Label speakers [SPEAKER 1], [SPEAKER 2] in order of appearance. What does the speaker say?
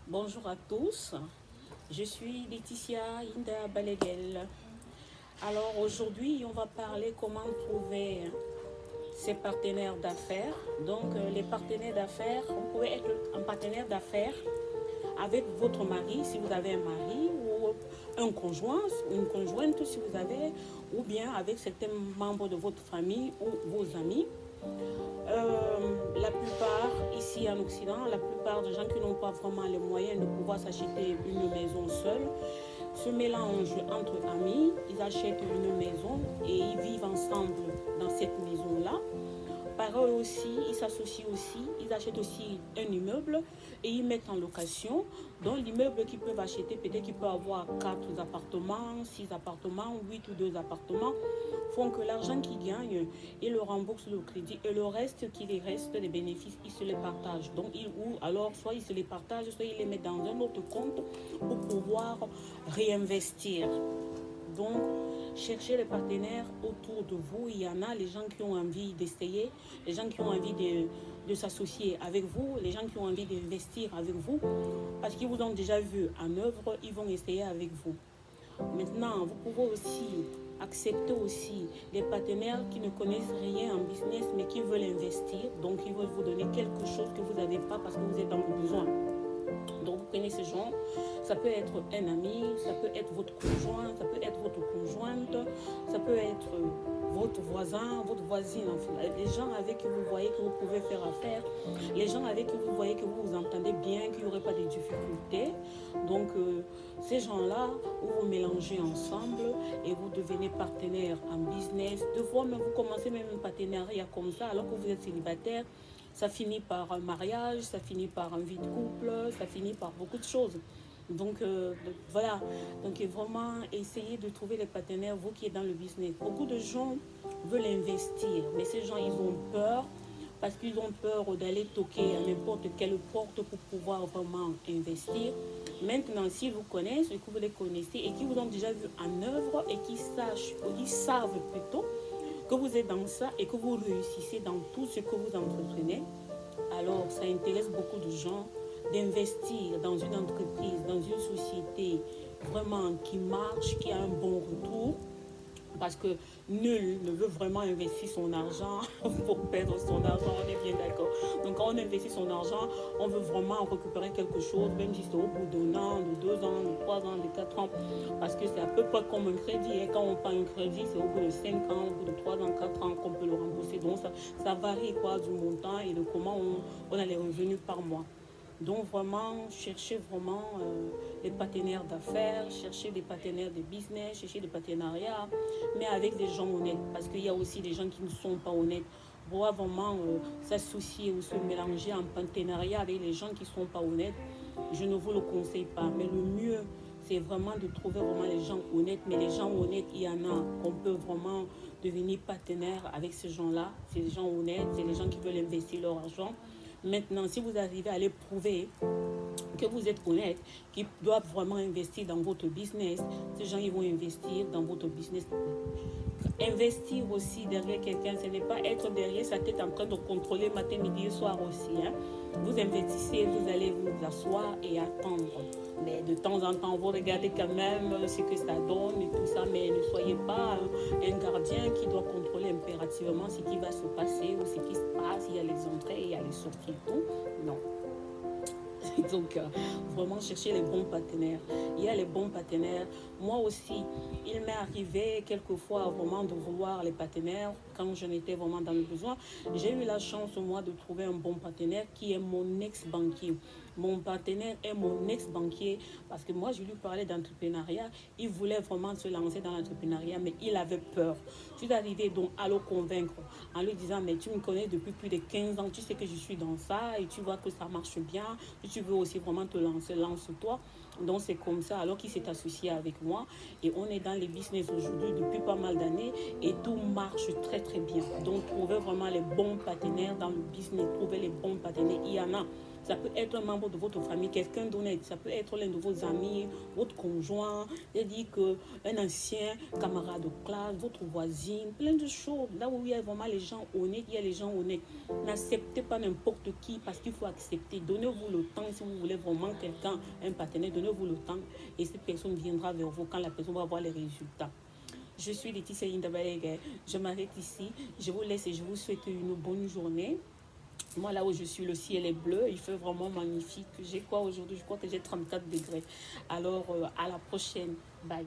[SPEAKER 1] Bonjour à tous, je suis Laetitia Inda Baleguel. Alors aujourd'hui, on va parler comment trouver ses partenaires d'affaires. Donc les partenaires d'affaires, vous pouvez être un partenaire d'affaires avec votre mari si vous avez un mari ou un conjoint ou une conjointe si vous avez, ou bien avec certains membres de votre famille ou vos amis. La plupart, ici en Occident, la plupart des gens qui n'ont pas vraiment les moyens de pouvoir s'acheter une maison seule se mélangent entre amis, ils achètent une maison et ils vivent ensemble dans cette maison-là. Par eux aussi, ils s'associent aussi, ils achètent aussi un immeuble et ils mettent en location. Donc l'immeuble qu'ils peuvent acheter, peut-être qu'ils peuvent avoir 4 appartements, 6 appartements, 8 ou 2 appartements, font que l'argent qu'ils gagnent, ils le remboursent le crédit et le reste qui les reste, les bénéfices, ils se les partagent. Donc ou alors soit ils se les partagent, soit ils les mettent dans un autre compte pour pouvoir réinvestir. Donc, cherchez les partenaires autour de vous. Il y en a, les gens qui ont envie d'essayer, les gens qui ont envie de s'associer avec vous, les gens qui ont envie d'investir avec vous, parce qu'ils vous ont déjà vu en œuvre, ils vont essayer avec vous. Maintenant, vous pouvez aussi accepter aussi les partenaires qui ne connaissent rien en business, mais qui veulent investir. Donc, ils veulent vous donner quelque chose que vous n'avez pas parce que vous êtes dans le besoin. Donc vous prenez ces gens, ça peut être un ami, ça peut être votre conjoint, ça peut être votre conjointe, ça peut être votre voisin, votre voisine, enfin, les gens avec qui vous voyez que vous pouvez faire affaire, les gens avec qui vous voyez que vous vous entendez bien, qu'il n'y aurait pas de difficultés. Donc ces gens-là, vous vous mélangez ensemble et vous devenez partenaire en business. Deux fois même, vous commencez même un partenariat comme ça alors que vous êtes célibataire. Ça finit par un mariage, ça finit par un vie de couple, ça finit par beaucoup de choses. Donc voilà, donc vraiment essayez de trouver les partenaires, vous qui êtes dans le business. Beaucoup de gens veulent investir, mais ces gens ils ont peur parce qu'ils ont peur d'aller toquer à n'importe quelle porte pour pouvoir vraiment investir. Maintenant, s'ils vous connaissent et que vous les connaissez et qu'ils vous ont déjà vu en œuvre et qu'ils sachent, ou qu'ils savent plutôt, que vous êtes dans ça et que vous réussissez dans tout ce que vous entreprenez, alors ça intéresse beaucoup de gens d'investir dans une entreprise, dans une société vraiment qui marche, qui a un bon retour, parce que nul ne veut vraiment investir son argent pour perdre son argent, on est bien d'accord. Donc quand on investit son argent, on veut vraiment récupérer quelque chose, même si c'est au bout d'un an, de 2 ans, de 3 ans, de 4 ans, parce que c'est à peu près comme un crédit. Et quand on prend un crédit, c'est au bout de 5 ans, au bout de 3 ans, 4 ans qu'on peut le rembourser. Donc ça varie quoi du montant et de comment on a les revenus par mois. Donc vraiment, cherchez vraiment les partenaires d'affaires, cherchez des partenaires de business, cherchez des partenariats, mais avec des gens honnêtes. Parce qu'il y a aussi des gens qui ne sont pas honnêtes. Pour vraiment s'associer ou se mélanger en partenariat avec les gens qui ne sont pas honnêtes, je ne vous le conseille pas. Mais le mieux, c'est vraiment de trouver vraiment les gens honnêtes. Mais les gens honnêtes, il y en a qu'on peut vraiment devenir partenaire avec ces gens-là. C'est les gens honnêtes, c'est les gens qui veulent investir leur argent. Maintenant, si vous arrivez à les prouver que vous êtes honnête, qu'ils doivent vraiment investir dans votre business, ces gens ils vont investir dans votre business. Investir aussi derrière quelqu'un, ce n'est pas être derrière sa tête en train de contrôler matin, midi et soir aussi. Hein. Vous investissez, vous allez vous asseoir et attendre. Mais de temps en temps, vous regardez quand même ce que ça donne et tout ça, mais ne soyez pas un gardien qui doit contrôler impérativement ce qui va se passer ou ce qui se passe, il y a les entrées, il y a les sorties et tout. Non. Donc, vraiment chercher les bons partenaires. Il y a les bons partenaires. Moi aussi, il m'est arrivé quelquefois vraiment de vouloir les partenaires quand je n'étais vraiment dans le besoin. J'ai eu la chance, moi, de trouver un bon partenaire qui est mon ex-banquier. Mon partenaire est mon ex-banquier parce que moi, je lui parlais d'entrepreneuriat. Il voulait vraiment se lancer dans l'entrepreneuriat, mais il avait peur. Je suis arrivée donc à le convaincre en lui disant, mais tu me connais depuis plus de 15 ans, tu sais que je suis dans ça et tu vois que ça marche bien. Si tu veux aussi vraiment te lancer, lance-toi. Donc c'est comme ça, alors qu'il s'est associé avec moi et on est dans les business aujourd'hui depuis pas mal d'années et tout marche très très bien. Donc trouvez vraiment les bons partenaires dans le business, trouvez les bons partenaires, il y en a. Ça peut être un membre de votre famille, quelqu'un d'honnête. Ça peut être l'un de vos amis, votre conjoint, c'est-à-dire qu'un ancien camarade de classe, votre voisine, plein de choses. Là où il y a vraiment les gens honnêtes, il y a les gens honnêtes. N'acceptez pas n'importe qui parce qu'il faut accepter. Donnez-vous le temps si vous voulez vraiment quelqu'un, un partenaire, donnez-vous le temps et cette personne viendra vers vous quand la personne va voir les résultats. Je suis Laetitia Indabalega. Je m'arrête ici. Je vous laisse et je vous souhaite une bonne journée. Moi, là où je suis, le ciel est bleu. Il fait vraiment magnifique. J'ai quoi aujourd'hui? Je crois que j'ai 34 degrés. Alors, à la prochaine. Bye.